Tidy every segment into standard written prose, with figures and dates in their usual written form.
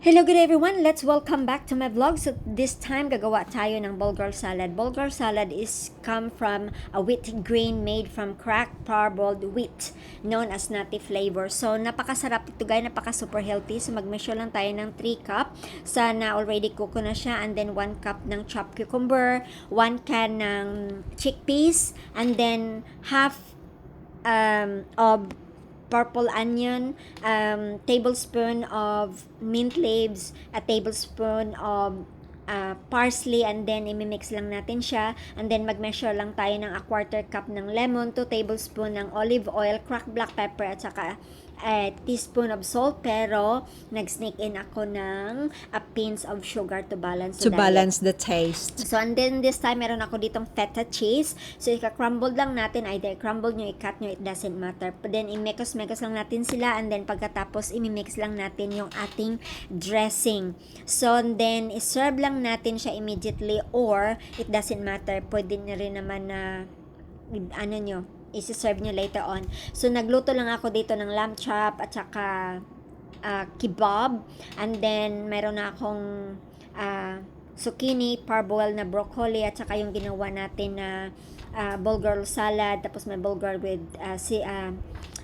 Hello, good everyone. Let's welcome back to my vlog. So this time gagawa tayo ng bulgur salad. Bulgur salad is come from a wheat grain made from cracked parboiled wheat known as nati flavor. So napakasarap ito guys, napaka super healthy. So mag-measure lang tayo ng 3 cup. Sana already cook ko na siya, and then 1 cup ng chopped cucumber, 1 can ng chickpeas, and then half of purple onion, tablespoon of mint leaves, a tablespoon of parsley, and then imimix lang natin siya, and then mag-measure lang tayo ng a quarter cup ng lemon, 2 tablespoon ng olive oil, cracked black pepper, at saka teaspoon of salt, pero nag-sneak in ako ng a pinch of sugar to balance to the diet. balance the taste. So, and then this time, meron ako ditong feta cheese. So, ika-crumble lang natin. Either crumble nyo, i-cut nyo, it doesn't matter. Then, i-mekos-mekos lang natin sila. And then, pagkatapos, i-mix lang natin yung ating dressing. So, and then, i-serve lang natin siya immediately, or it doesn't matter. Pwede nyo rin naman na, isi-serve nyo later on. So, nagluto lang ako dito ng lamb chop at saka kebab. And then, meron na akong zucchini, parboiled na broccoli, at saka yung ginawa natin na bulgur salad. Tapos may bulgur with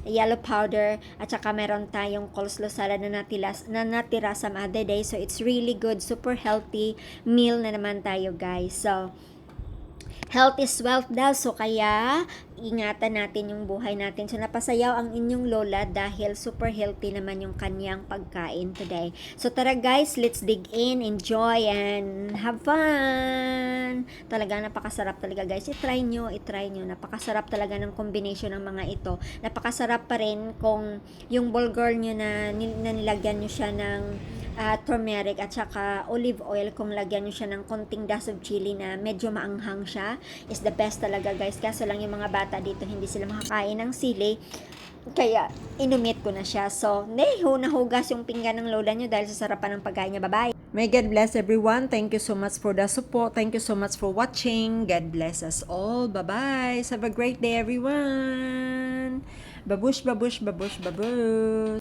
yellow powder, at saka meron tayong coleslaw salad na natira some other day. So, it's really good. Super healthy meal na naman tayo, guys. So, health is wealth daw. So, kaya ingatan natin yung buhay natin. So, napasayaw ang inyong lola dahil super healthy naman yung kanyang pagkain today. So, tara guys, let's dig in, enjoy, and have fun! Talaga, napakasarap talaga guys. I-try nyo. Napakasarap talaga ng combination ng mga ito. Napakasarap pa rin kung yung bulgur nyo na nilagyan nyo siya ng turmeric at saka olive oil, kung lagyan nyo siya ng konting dash of chili na medyo maanghang siya, is the best talaga guys. Kaso lang yung mga bata dito hindi sila makakain ng sili, kaya inumit ko na siya. So, nahugas yung pinggan ng lola nyo dahil sa sarapan ng pagkain niya. Bye-bye! May God bless everyone. Thank you so much for the support. Thank you so much for watching. God bless us all. Bye-bye. Have a great day, everyone. Babush, babush, babush, babush.